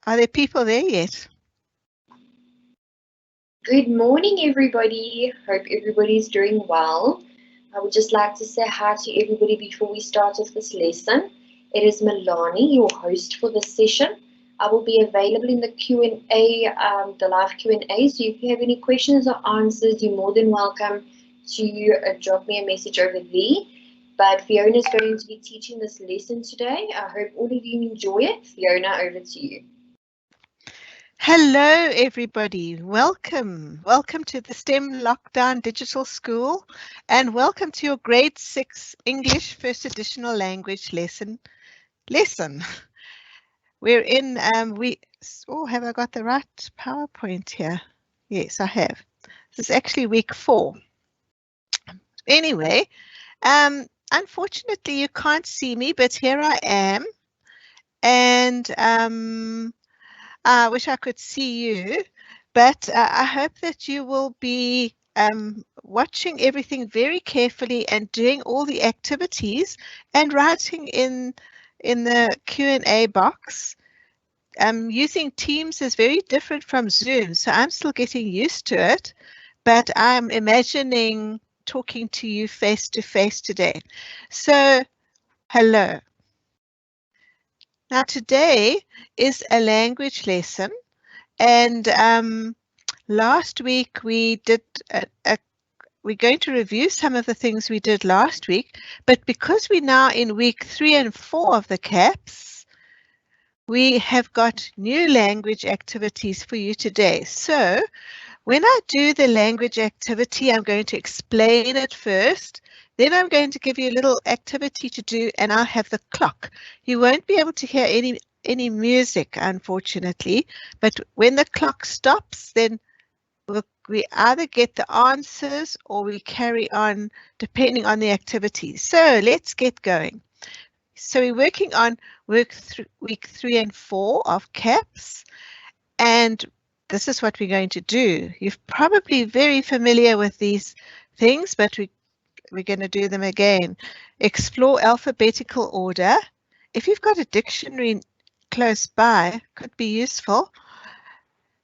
Are there people there yet? Good morning, everybody. Hope everybody's doing well. I would just like to say hi to everybody before we start with this lesson. It is Milani, your host for this session. I will be available in the Q&A, the live Q&A. So if you have any questions or answers, you're more than welcome to drop me a message over there. But Fiona is going to be teaching this lesson today. I hope all of you enjoy it. Fiona, over to you. Hello, everybody. Welcome. Welcome to the STEM Lockdown Digital School, and welcome to your Grade 6 English First Additional Language lesson. We're in, have I got the right PowerPoint here? Yes, I have. This is actually week 4. Anyway, unfortunately, you can't see me, but here I am. And I wish I could see you, but I hope that you will be watching everything very carefully and doing all the activities and writing in the Q&A box. Using Teams is very different from Zoom, so I'm still getting used to it, but I'm imagining talking to you face to face today. So, hello. Now today is a language lesson, and last week we did we're going to review some of the things we did last week, but because we're now in week 3 and 4 of the CAPS, we have got new language activities for you today. So when I do the language activity, I'm going to explain it first. Then I'm going to give you a little activity to do, and I'll have the clock. You won't be able to hear any music, unfortunately, but when the clock stops, then we either get the answers or we carry on depending on the activity. So let's get going. So we're working on week 3 and 4 of CAPS, and this is what we're going to do. You're probably very familiar with these things, but we're going to do them again. Explore alphabetical order. If you've got a dictionary close by, could be useful.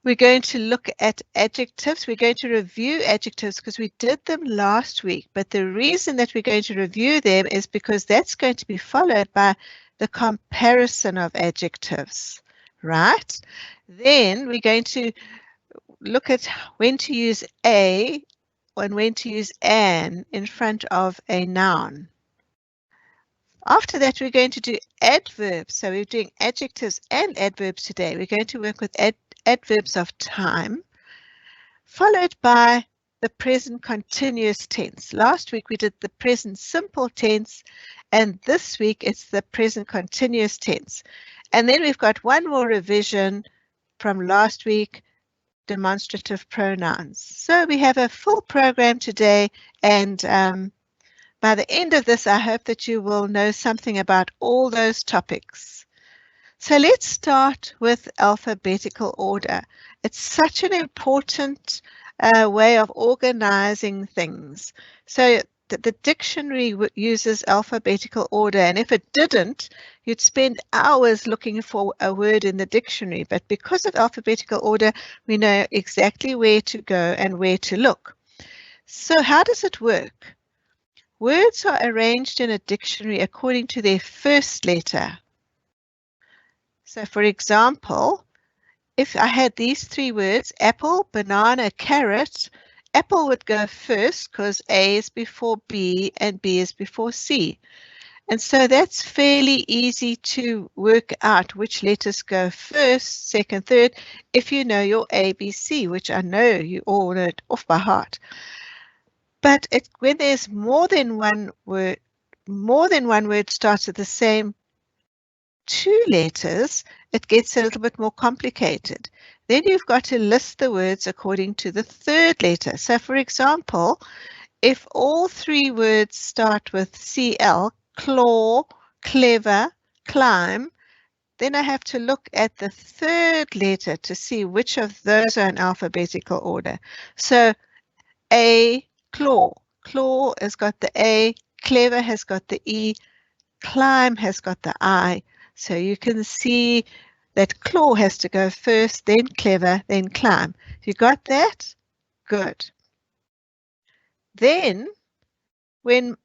We're going to look at adjectives. We're going to review adjectives because we did them last week, but the reason that we're going to review them is because that's going to be followed by the comparison of adjectives, right? Then we're going to look at when to use a and when to use an in front of a noun. After that, we're going to do adverbs. So we're doing adjectives and adverbs today. We're going to work with adverbs of time, followed by the present continuous tense. Last week we did the present simple tense, and this week it's the present continuous tense. And then we've got one more revision from last week, demonstrative pronouns. So we have a full program today, and by the end of this, I hope that you will know something about all those topics. So let's start with alphabetical order. It's such an important way of organizing things. So the dictionary uses alphabetical order, and if it didn't, you'd spend hours looking for a word in the dictionary. But because of alphabetical order, we know exactly where to go and where to look. So how does it work? Words are arranged in a dictionary according to their first letter. So for example, if I had these 3 words, apple, banana, carrot, apple would go first because A is before B and B is before C. And so that's fairly easy to work out which letters go first, second, third, if you know your ABC, which I know you all know it off by heart. But when there's more than one word starts with the same 2 letters, it gets a little bit more complicated. Then you've got to list the words according to the 3rd letter. So for example, if all 3 words start with CL, claw, clever, climb, then I have to look at the 3rd letter to see which of those are in alphabetical order. So A, claw. Claw has got the A, clever has got the E, climb has got the I. So you can see that claw has to go first, then clever, then climb. You got that? Good. Then, when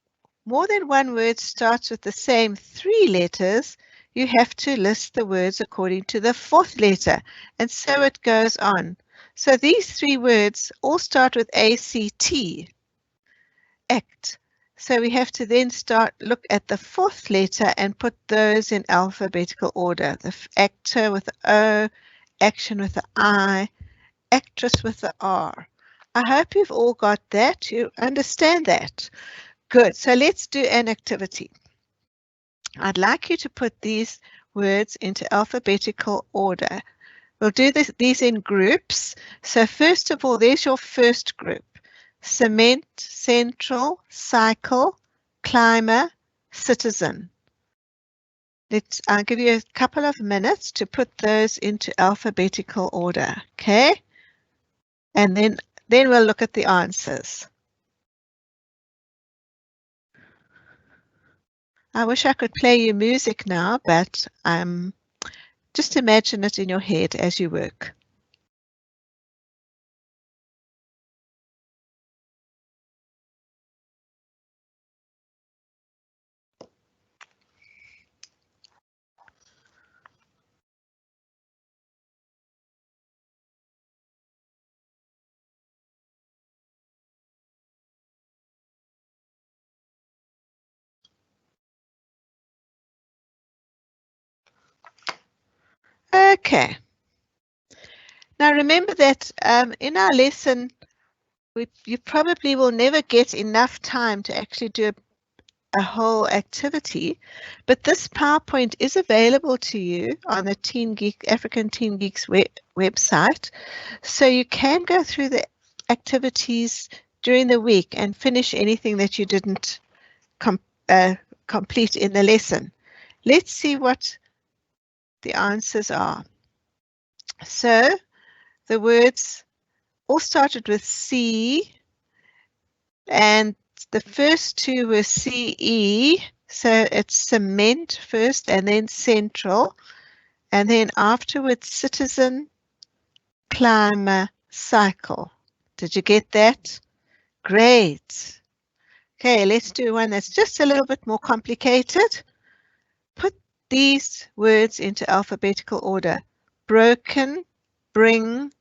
more than one word starts with the same 3 letters, you have to list the words according to the 4th letter, and so it goes on. So these 3 words all start with ACT, act. So we have to then look at the 4th letter and put those in alphabetical order. The actor with the O, action with the I, actress with the R. I hope you've all got that. You understand that. Good. So let's do an activity. I'd like you to put these words into alphabetical order. We'll do these in groups. So first of all, there's your first group. Cement, central, cycle, climber, citizen. I'll give you a couple of minutes to put those into alphabetical order, okay? And then we'll look at the answers. I wish I could play you music now, but just imagine it in your head as you work. Okay. Now remember that in our lesson, you probably will never get enough time to actually do a whole activity, but this PowerPoint is available to you on the African Teen Geeks website, so you can go through the activities during the week and finish anything that you didn't complete in the lesson. Let's see what the answers are. So the words all started with C, and the first 2 were CE, so it's cement first and then central, and then afterwards citizen, climber, cycle. Did you get that? Great. Okay, let's do one that's just a little bit more complicated. Put these words into alphabetical order. Broken, bring,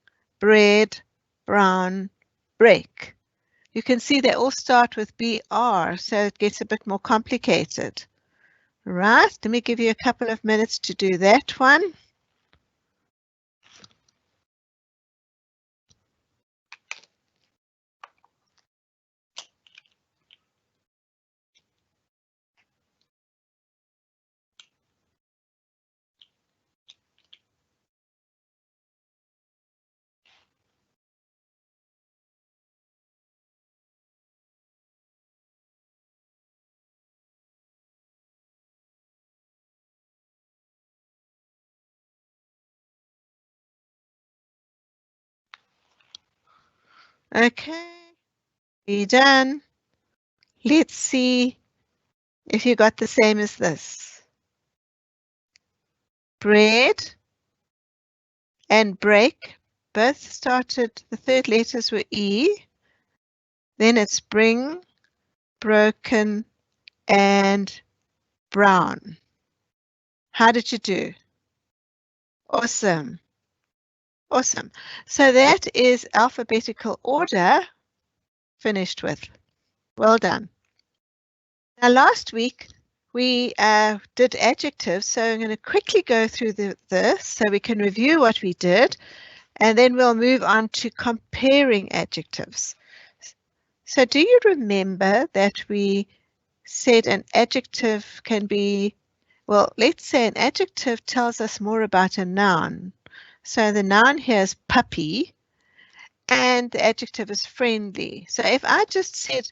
bread, brown, break. You can see they all start with BR, so it gets a bit more complicated. Right, let me give you a couple of minutes to do that one. Okay, you're done. Let's see if you got the same as this. Bread and break both started, the 3rd letters were E. Then it's bring, broken, and brown. How did you do? Awesome. Awesome. So that is alphabetical order finished with. Well done. Now last week we did adjectives, so I'm going to quickly go through this so we can review what we did, and then we'll move on to comparing adjectives. So do you remember that we said an adjective can be, well, let's say an adjective tells us more about a noun. So the noun here is puppy, and the adjective is friendly. So if I just said,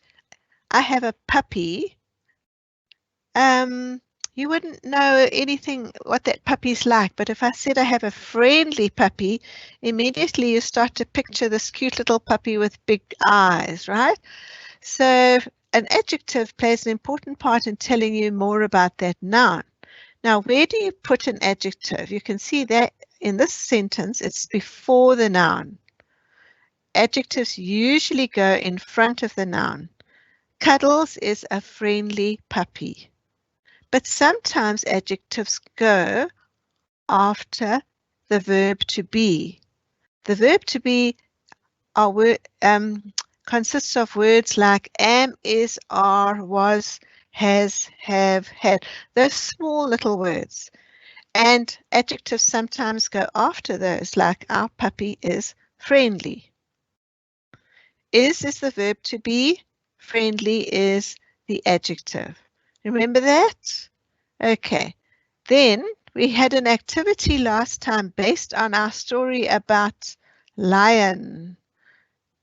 I have a puppy, you wouldn't know anything what that puppy's like. But if I said I have a friendly puppy, immediately you start to picture this cute little puppy with big eyes, right? So an adjective plays an important part in telling you more about that noun. Now, where do you put an adjective? You can see that in this sentence, it's before the noun. Adjectives usually go in front of the noun. Cuddles is a friendly puppy. But sometimes adjectives go after the verb to be. The verb to be consists of words like am, is, are, was, has, have, had. Those small little words. And adjectives sometimes go after those, like our puppy is friendly. Is the verb to be. Friendly is the adjective. Remember that? Okay. Then we had an activity last time based on our story about lion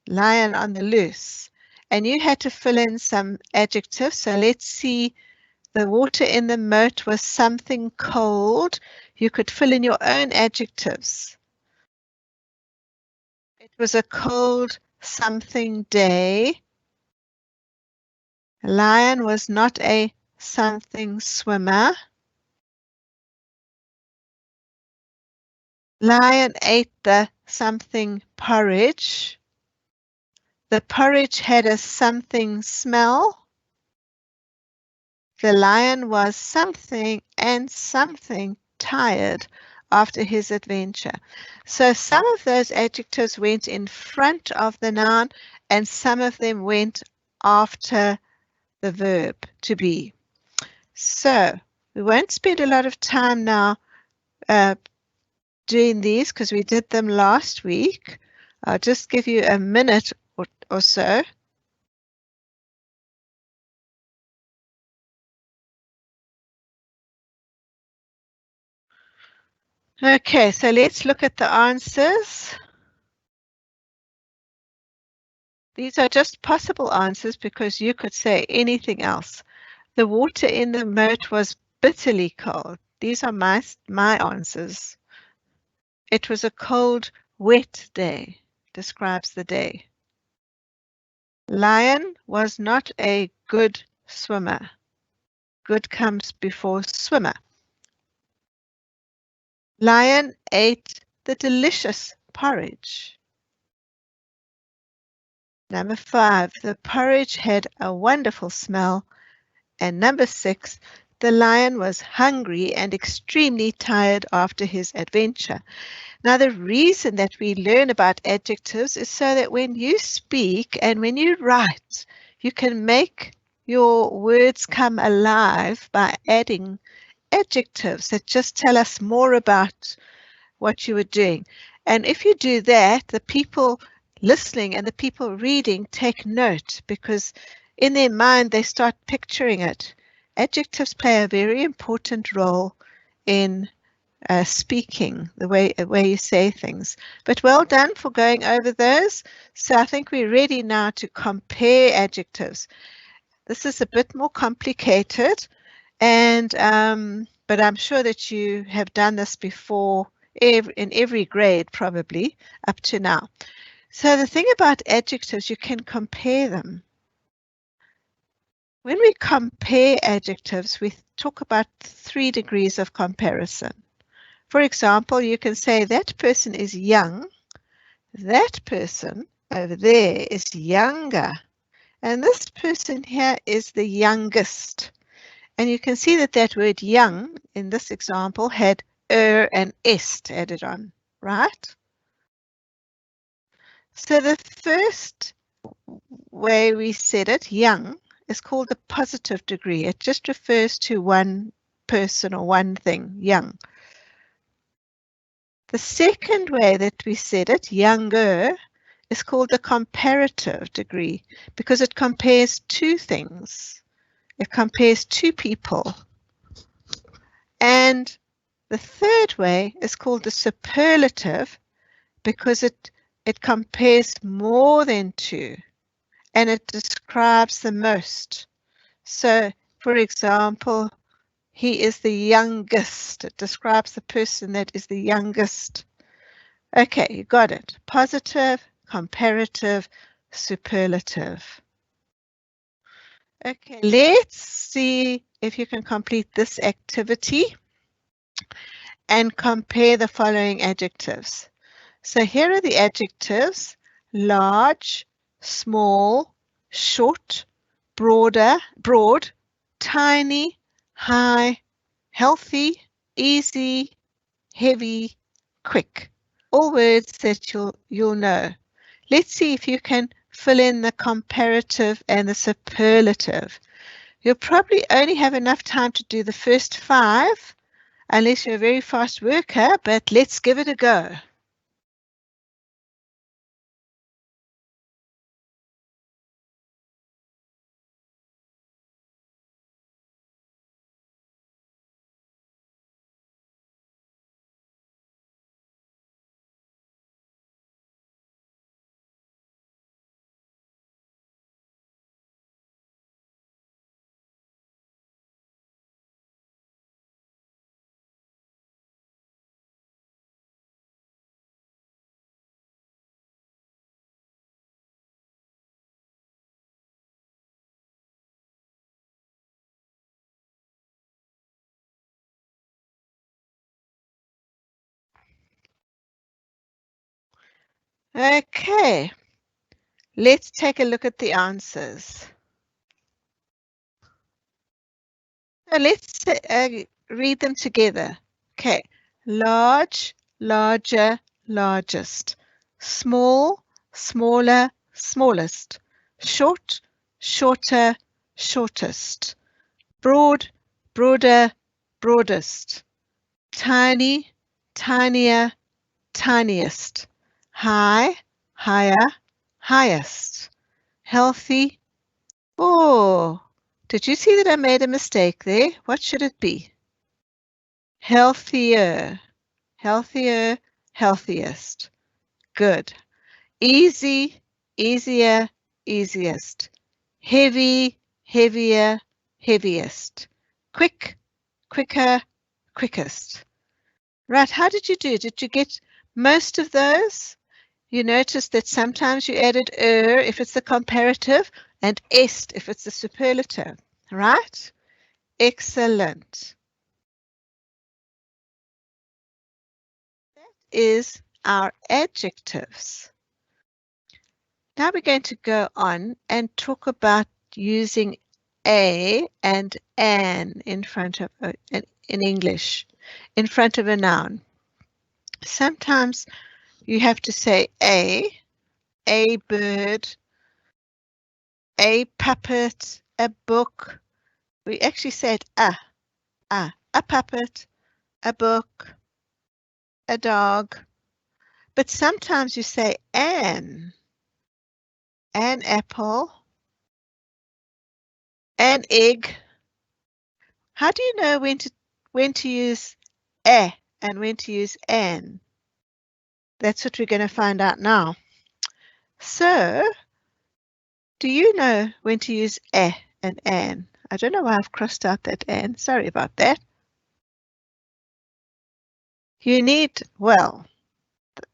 on the loose. And you had to fill in some adjectives. So let's see. The water in the moat was something cold. You could fill in your own adjectives. It was a cold something day. Lion was not a something swimmer. Lion ate the something porridge. The porridge had a something smell. The lion was something and something tired after his adventure. So some of those adjectives went in front of the noun and some of them went after the verb to be. So we won't spend a lot of time now doing these because we did them last week. I'll just give you a minute or so. Okay, so let's look at the answers. These are just possible answers because you could say anything else. The water in the moat was bitterly cold. These are my answers. It was a cold, wet day, describes the day. Lion was not a good swimmer. Good comes before swimmer. Lion ate the delicious porridge. Number 5, the porridge had a wonderful smell. And number 6, the lion was hungry and extremely tired after his adventure. Now, the reason that we learn about adjectives is so that when you speak and when you write, you can make your words come alive by adding adjectives that just tell us more about what you were doing. And if you do that, the people listening and the people reading take note because in their mind they start picturing it. Adjectives play a very important role in speaking, the way you say things. But well done for going over those. So I think we're ready now to compare adjectives. This is a bit more complicated, and but I'm sure that you have done this before in every grade probably up to now. So the thing about adjectives, you can compare them. When we compare adjectives, we talk about 3 degrees of comparison. For example, you can say that person is young, that person over there is younger, and this person here is the youngest. And you can see that that word young in this example had and est added on, right? So the first way we said it, young, is called the positive degree. It just refers to one person or one thing, young. The second way that we said it, younger, is called the comparative degree because it compares 2 things. It compares 2 people. And the third way is called the superlative because it compares more than 2 and it describes the most. So, for example, he is the youngest. It describes the person that is the youngest. Okay, you got it. Positive, comparative, superlative. Okay, let's see if you can complete this activity. and compare the following adjectives. So here are the adjectives: large, small, short, broad, tiny, high, healthy, easy, heavy, quick. All words that you'll know. Let's see if you can fill in the comparative and the superlative. You'll probably only have enough time to do the first 5, unless you're a very fast worker, but let's give it a go. Okay, let's take a look at the answers. Now let's read them together. Okay, large, larger, largest. Small, smaller, smallest. Short, shorter, shortest. Broad, broader, broadest. Tiny, tinier, tiniest. High, higher, highest. Healthy. Oh, did you see that I made a mistake there? What should it be? Healthier, healthier, healthiest. Good. Easy, easier, easiest. Heavy, heavier, heaviest. Quick, quicker, quickest. Right, how did you do? Did you get most of those? You notice that sometimes you added if it's the comparative and est if it's the superlative, right? Excellent. That is our adjectives. Now we're going to go on and talk about using a and an in front of in English, in front of a noun. Sometimes you have to say a bird, a puppet, a book. We actually said a puppet, a book, a dog. But sometimes you say an apple, an egg. How do you know when to use a and when to use an? That's what we're going to find out now. So, do you know when to use a and an? I don't know why I've crossed out that an. Sorry about that. You need, well,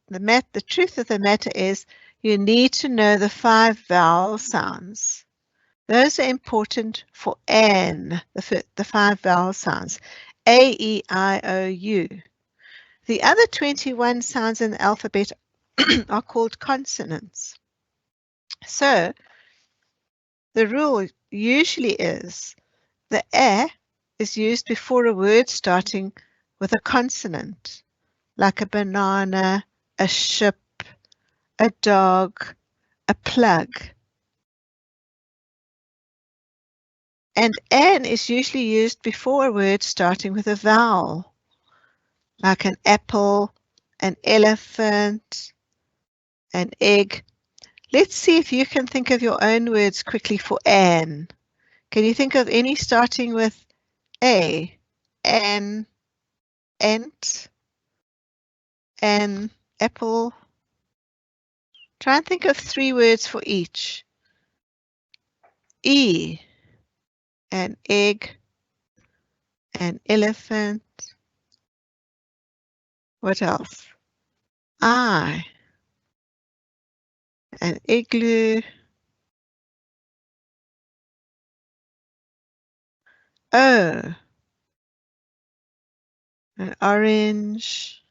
the truth of the matter is you need to know the 5 vowel sounds. Those are important for an, the 5 vowel sounds. A, E, I, O, U. The other 21 sounds in the alphabet are called consonants. So the rule usually is the a is used before a word starting with a consonant, like a banana, a ship, a dog, a plug. And an is usually used before a word starting with a vowel, like an apple, an elephant, an egg. Let's see if you can think of your own words quickly for an. Can you think of any starting with a? An, ant, an apple. Try and think of 3 words for each. E, an egg, an elephant. What else? I, an igloo. O, an orange,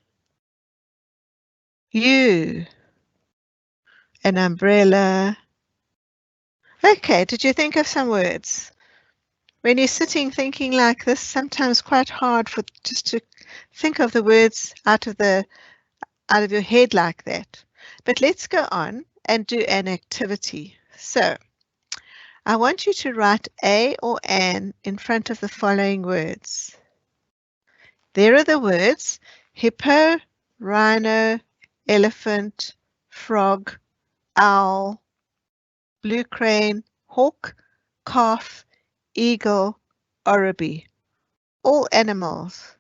you, an umbrella. Okay, did you think of some words? When you're sitting thinking like this, sometimes quite hard for just to think of the words out of your head like that. But let's go on and do an activity. So I want you to write a or an in front of the following words. There are the words hippo, rhino, elephant, frog, owl, blue crane, hawk, calf, eagle, oribi. All animals,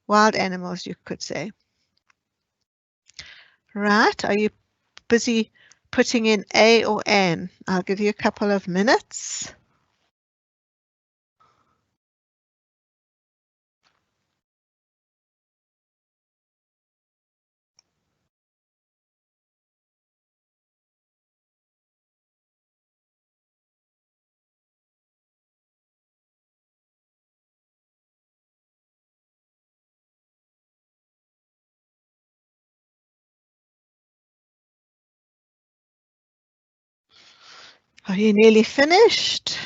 wild animals you could say. Right, are you busy putting in a or an? I'll give you a couple of minutes. Are you nearly finished?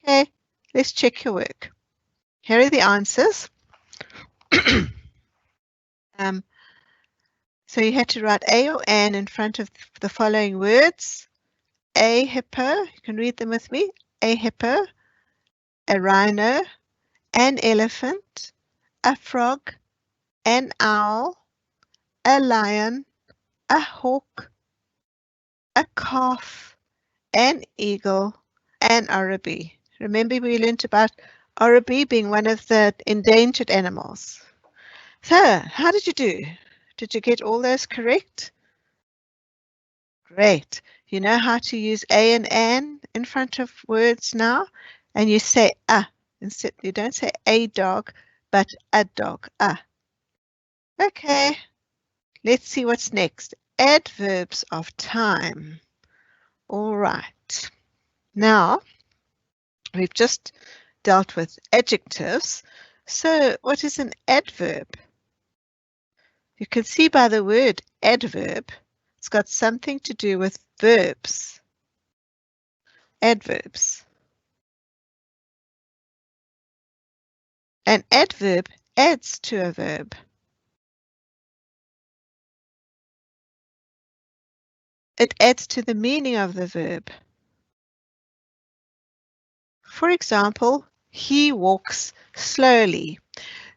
Okay, let's check your work. Here are the answers. So you had to write a or an in front of the following words. A hippo, you can read them with me. A hippo, a rhino, an elephant, a frog, an owl, a lion, a hawk, a calf, an eagle, an oribi. Remember we learned about oribi being one of the endangered animals. So, how did you do? Did you get all those correct? Great. You know how to use a and an in front of words now? And you say a. Instead, you don't say a dog, but a dog. A. Okay. Let's see what's next. Adverbs of time. All right. Now, we've just dealt with adjectives. So what is an adverb? You can see by the word adverb, it's got something to do with verbs. Adverbs. An adverb adds to a verb. It adds to the meaning of the verb. For example, he walks slowly.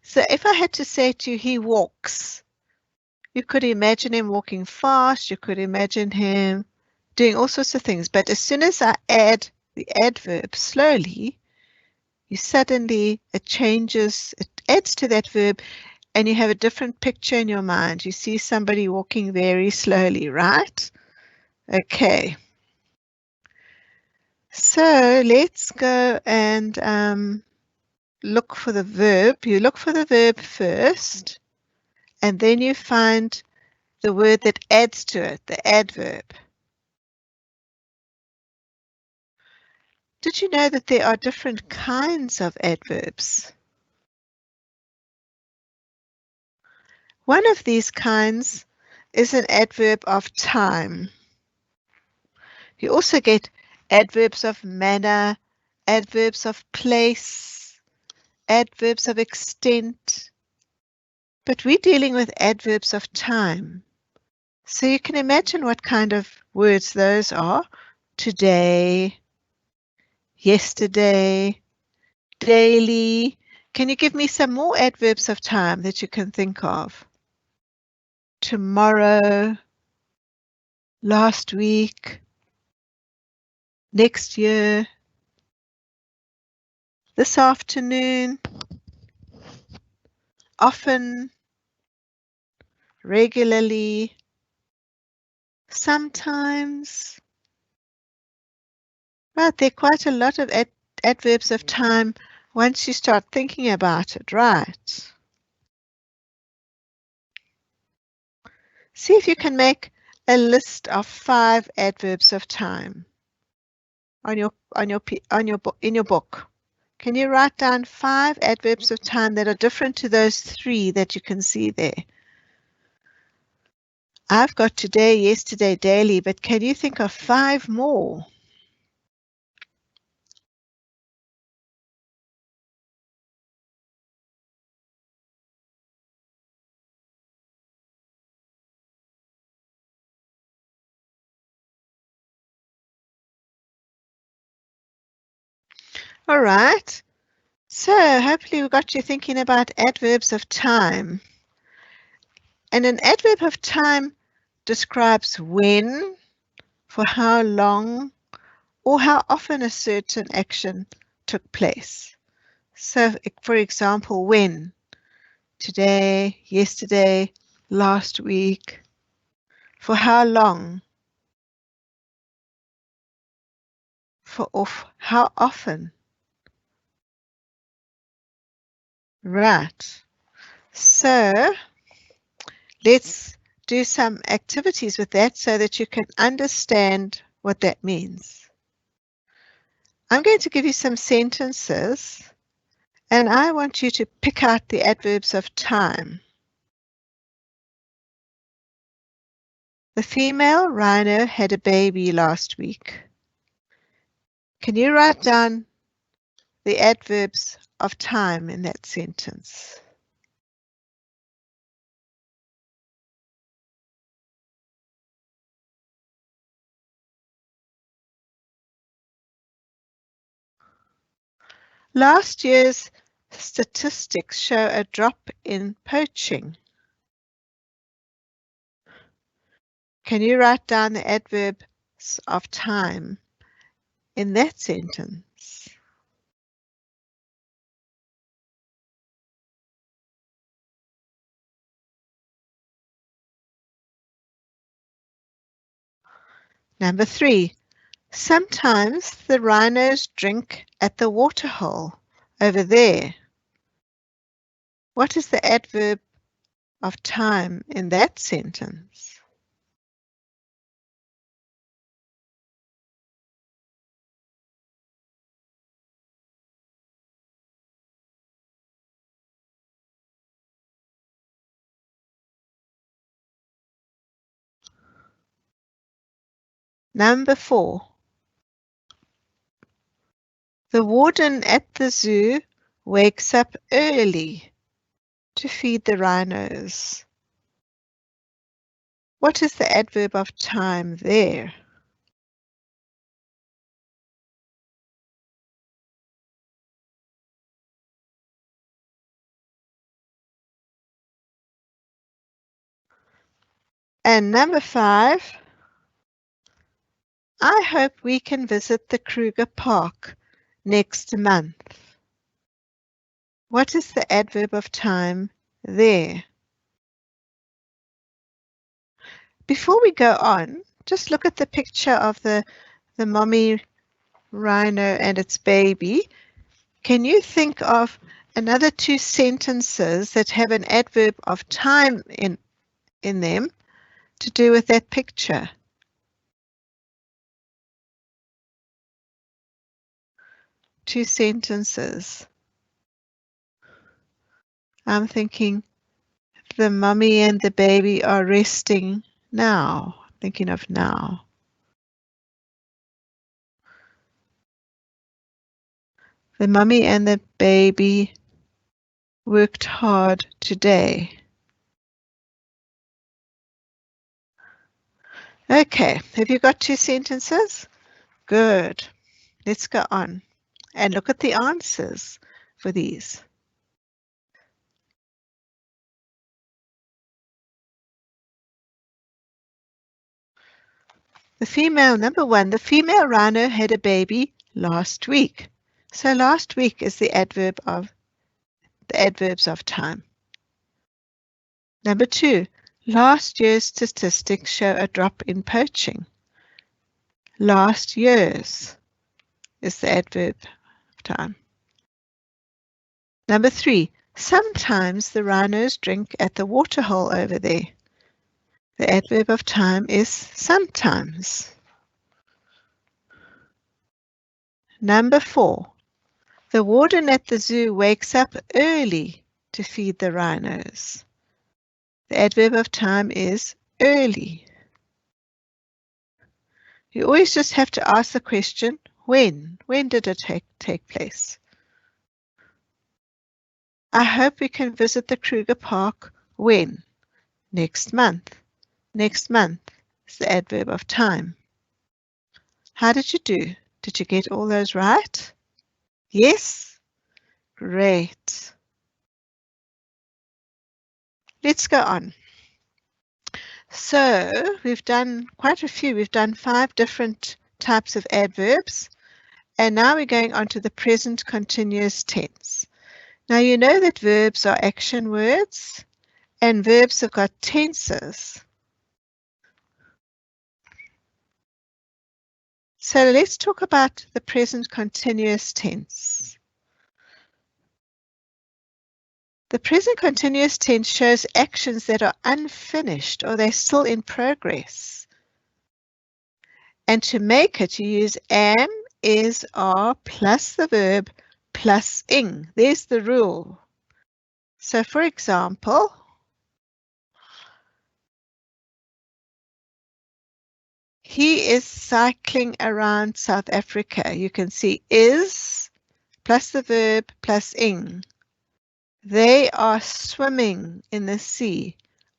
So if I had to say to you, he walks, you could imagine him walking fast, you could imagine him doing all sorts of things. But as soon as I add the adverb slowly, you suddenly, it changes, it adds to that verb, and you have a different picture in your mind. You see somebody walking very slowly, right? Okay. So let's go and look for the verb. You look for the verb first, and then you find the word that adds to it, the adverb. Did you know that there are different kinds of adverbs? One of these kinds is an adverb of time. You also get adverbs of manner, adverbs of place, adverbs of extent. But we're dealing with adverbs of time. So you can imagine what kind of words those are. Today, yesterday, daily. Can you give me some more adverbs of time that you can think of? Tomorrow, last week, next year, this afternoon, often, regularly, sometimes. Right, there are quite a lot of adverbs of time once you start thinking about it, right? See if you can make a list of 5 adverbs of time. in your book. Can you write down 5 adverbs of time that are different to those 3 that you can see there? I've got today, yesterday, daily, but can you think of 5 more? All right. So hopefully we got you thinking about adverbs of time. And an adverb of time describes when, for how long, or how often a certain action took place. So, for example, when, today, yesterday, last week, for how long, for how often. Right. So let's do some activities with that so that you can understand what that means. I'm going to give you some sentences and I want you to pick out the adverbs of time. The female rhino had a baby last week. Can you write down the adverbs of time in that sentence? Last year's statistics show a drop in poaching. Can you write down the adverbs of time in that sentence? Number 3. Sometimes the rhinos drink at the waterhole over there. What is the adverb of time in that sentence? Number 4. The warden at the zoo wakes up early to feed the rhinos. What is the adverb of time there? And number 5, I hope we can visit the Kruger Park next month. What is the adverb of time there? Before we go on, just look at the picture of the mommy rhino and its baby. Can you think of another 2 sentences that have an adverb of time in them to do with that picture? Two sentences. I'm thinking the mummy and the baby are resting now. Thinking of now. The mummy and the baby worked hard today. Okay, have you got 2 sentences? Good. Let's go on and look at the answers for these. The female, number 1, the female rhino had a baby last week. So last week is the adverb of the adverbs of time. Number 2, last year's statistics show a drop in poaching. Last year's is the adverb of time. Number 3, sometimes the rhinos drink at the waterhole over there. The adverb of time is sometimes. Number 4. The warden at the zoo wakes up early to feed the rhinos. The adverb of time is early. You always just have to ask the question, when? When did it take place? I hope we can visit the Kruger Park when? Next month. Next month is the adverb of time. How did you do? Did you get all those right? Yes? Great. Let's go on. So we've done quite a few. We've done 5 different types of adverbs. And now we're going on to the present continuous tense. Now you know that verbs are action words and verbs have got tenses. So let's talk about the present continuous tense. The present continuous tense shows actions that are unfinished or they're still in progress. And to make it, you use am, is, are plus the verb plus ing. There's the rule. So for example, he is cycling around South Africa. You can see is plus the verb plus ing. They are swimming in the sea.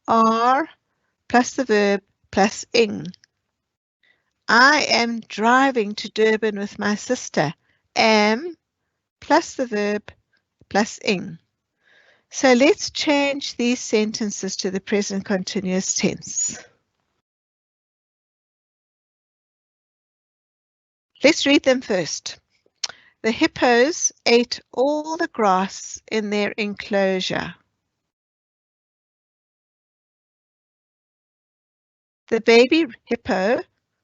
Are plus the verb plus ing. I am driving to Durban with my sister. Am plus the verb plus ing. So let's change these sentences to the present continuous tense. Let's read them first. The hippos ate all the grass in their enclosure. The baby hippo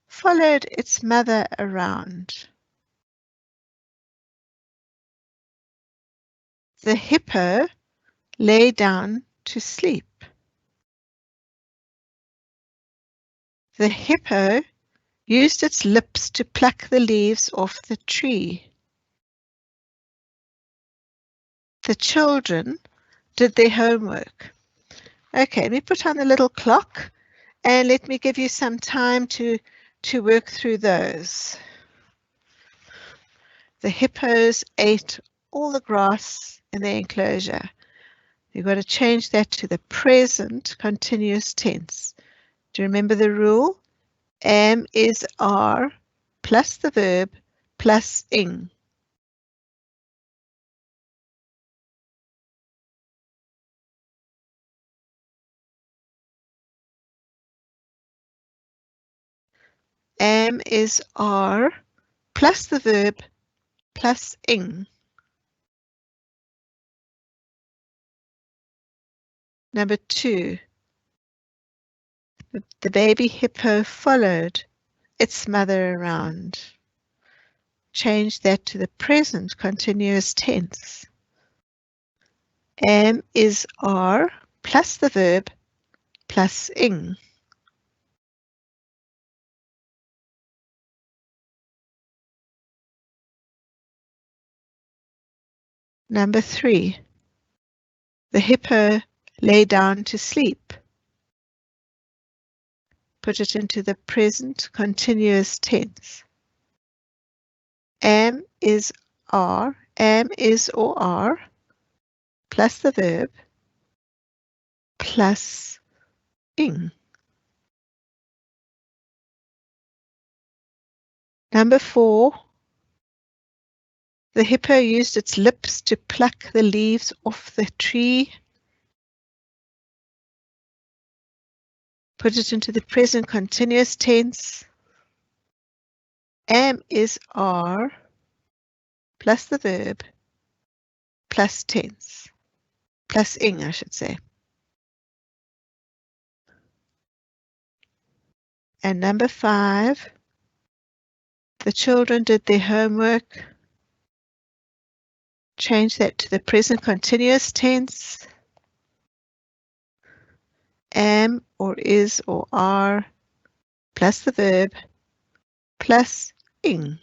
followed its mother around. The hippo lay down to sleep. The hippo used its lips to pluck the leaves off the tree. The children did their homework. Okay, let me put on the little clock and let me give you some time to work through those. The hippos ate all the grass in their enclosure. You've got to change that to the present continuous tense. Do you remember the rule? Am, is, are plus the verb plus ing. Am, is, are plus the verb plus ing. Number 2. The baby hippo followed its mother around. Change that to the present continuous tense. Am, is, are plus the verb plus ing. Number 3. The hippo lay down to sleep. Put it into the present continuous tense. Am, is, are, am, is, or are plus the verb plus ing. Number 4. The hippo used its lips to pluck the leaves off the tree. Put it into the present continuous tense. Am, is, are plus the verb plus tense. Plus ing, I should say. And number 5. The children did their homework. Change that to the present continuous tense. Am, or is, or are plus the verb plus ing.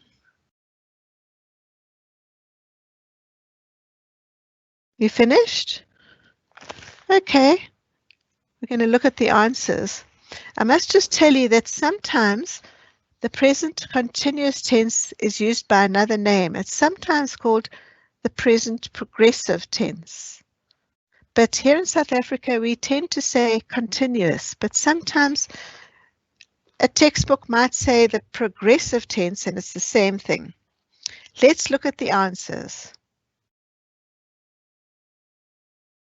You finished? Okay. We're going to look at the answers. I must just tell you that sometimes the present continuous tense is used by another name. It's sometimes called the present progressive tense. But here in South Africa, we tend to say continuous, but sometimes a textbook might say the progressive tense, and it's the same thing. Let's look at the answers.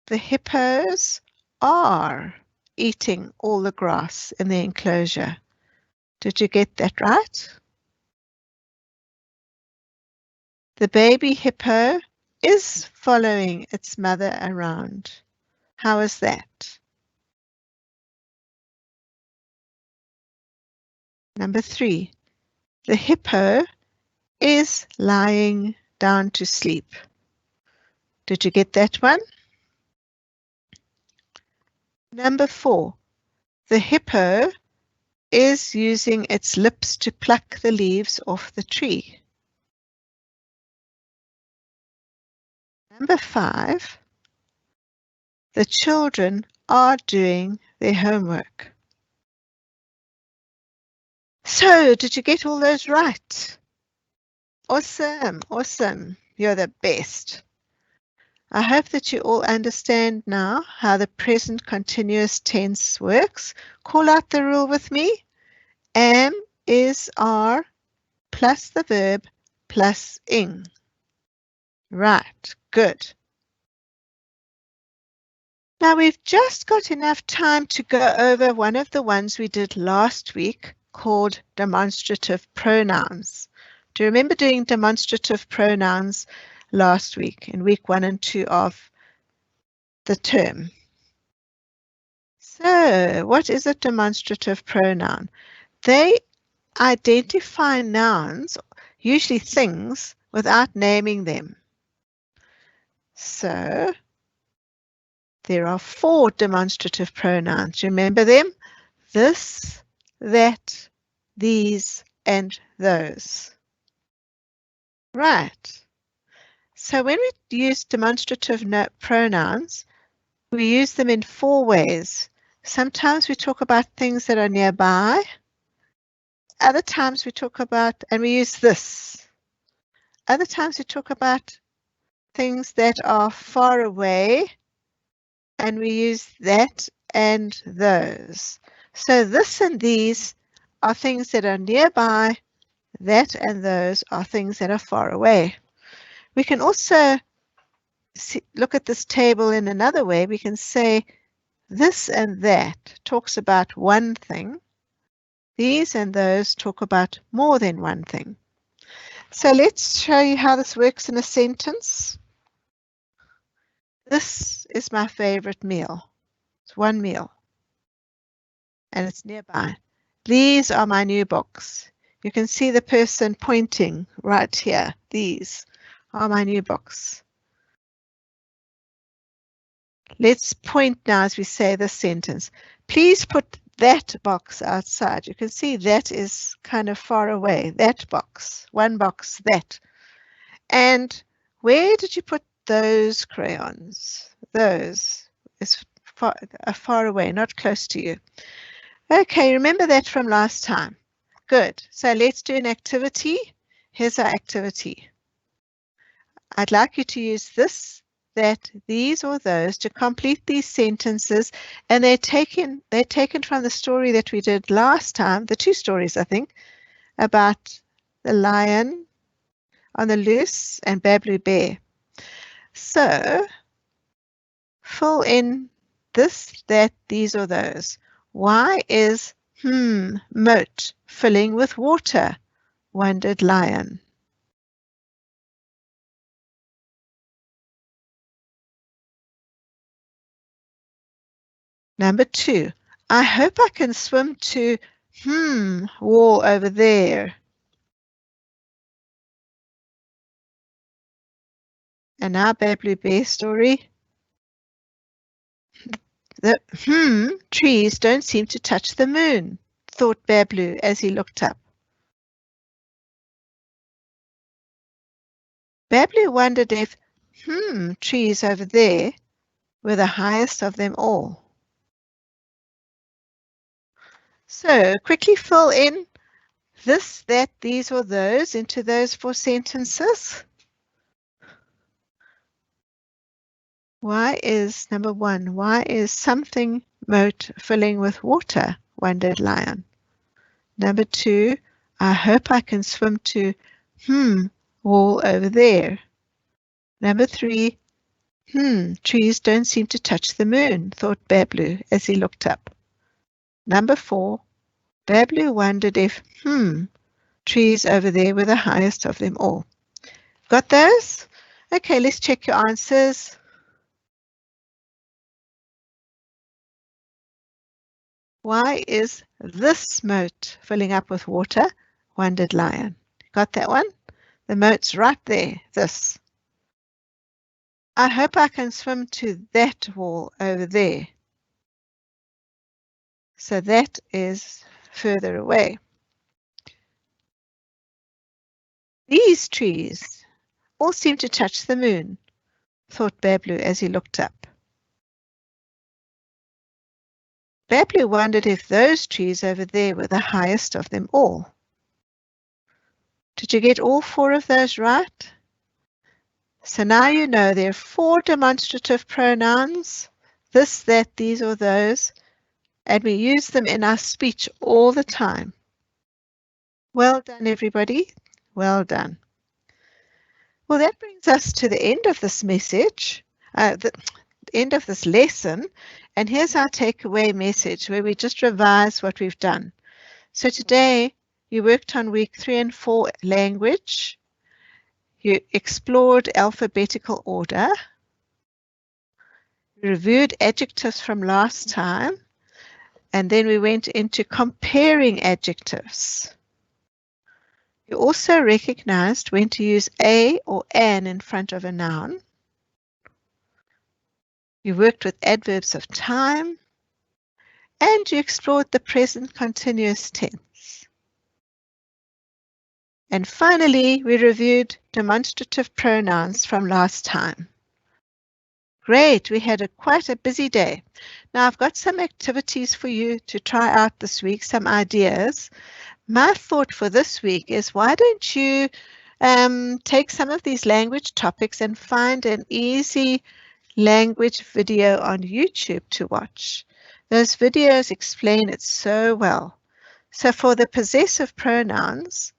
The hippos are eating all the grass in the enclosure. Did you get that right? The baby hippo is following its mother around. How is that? Number 3, the hippo is lying down to sleep. Did you get that one? Number 4, the hippo is using its lips to pluck the leaves off the tree. Number 5, the children are doing their homework. So, did you get all those right? Awesome, awesome. You're the best. I hope that you all understand now how the present continuous tense works. Call out the rule with me. Am, is, are, plus the verb, plus ing. Right, good. Now we've just got enough time to go over one of the ones we did last week called demonstrative pronouns. Do you remember doing demonstrative pronouns last week in week 1 and 2 of the term? So, what is a demonstrative pronoun? They identify nouns, usually things, without naming them. So, there are 4 demonstrative pronouns. Remember them? This, that, these, and those. Right. So when we use demonstrative pronouns, we use them in 4 ways. Sometimes we talk about things that are nearby. Other times we talk about, and we use this. Other times we talk about things that are far away, and we use that and those. So this and these are things that are nearby. That and those are things that are far away. We can also look at this table in another way. We can say this and that talks about one thing. These and those talk about more than one thing. So let's show you how this works in a sentence. This is my favorite meal. It's one meal, and it's nearby. These are my new books. You can see the person pointing right here. These are my new books. Let's point now as we say this sentence. Please put that box outside. You can see that is kind of far away. That box, one box, that. And where did you put those crayons? Those is far away, not close to you. Okay, remember that from last time. Good. So let's do an activity. Here's our activity. I'd like you to use this, that, these, or those to complete these sentences, and they're taken from the story that we did last time, the 2 stories, I think, about the lion on the loose and Bablu Bear. So fill in this, that, these, or those. Why is moat filling with water? Wondered lion. Number 2, I hope I can swim to wall over there. And our Bablu Bear story. The trees don't seem to touch the moon, thought Bablu as he looked up. Bablu wondered if trees over there were the highest of them all. So quickly fill in this, that, these, or those into those 4 sentences. Why is, number 1, why is something moat filling with water? Wondered Lion. Number 2, I hope I can swim to, wall over there. Number 3, trees don't seem to touch the moon, thought Bablu as he looked up. Number 4, Bablu wondered if, trees over there were the highest of them all. Got those? Okay, let's check your answers. Why is this moat filling up with water? Wondered Lion. Got that one? The moat's right there, this. I hope I can swim to that wall over there. So that is further away. These trees all seem to touch the moon, thought Bablu as he looked up. Bablu wondered if those trees over there were the highest of them all. Did you get all 4 of those right? So now you know there are 4 demonstrative pronouns, this, that, these, or those, and we use them in our speech all the time. Well done, everybody. Well done. Well, that brings us to the end of this message, the end of this lesson, and here's our takeaway message where we just revise what we've done. So today you worked on week 3 and 4 language. You explored alphabetical order. You reviewed adjectives from last time, and then we went into comparing adjectives. You also recognized when to use a or an in front of a noun. You worked with adverbs of time, and you explored the present continuous tense. And finally, we reviewed demonstrative pronouns from last time. Great, we had quite a busy day. Now I've got some activities for you to try out this week, some ideas. My thought for this week is, why don't you take some of these language topics and find an easy language video on YouTube to watch. Those videos explain it so well. So for the possessive pronouns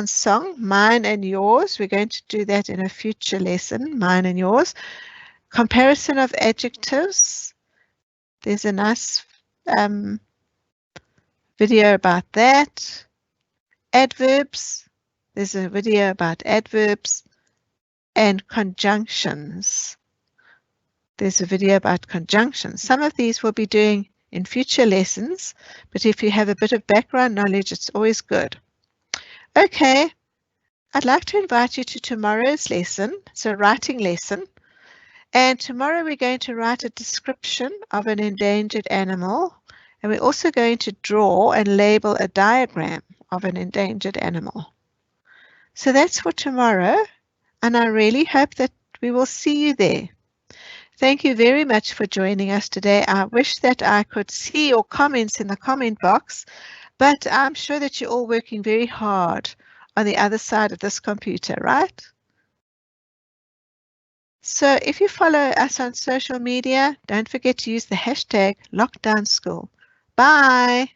song, mine and yours, we're going to do that in a future lesson, mine and yours. Comparison of adjectives, there's a nice video about that. Adverbs, there's a video about adverbs. And conjunctions, there's a video about conjunctions. Some of these we'll be doing in future lessons, but if you have a bit of background knowledge, it's always good. Okay, I'd like to invite you to tomorrow's lesson. It's a writing lesson. And tomorrow we're going to write a description of an endangered animal. And we're also going to draw and label a diagram of an endangered animal. So that's for tomorrow. And I really hope that we will see you there. Thank you very much for joining us today. I wish that I could see your comments in the comment box, but I'm sure that you're all working very hard on the other side of this computer, right? So if you follow us on social media, don't forget to use the hashtag #LockdownSchool. Bye.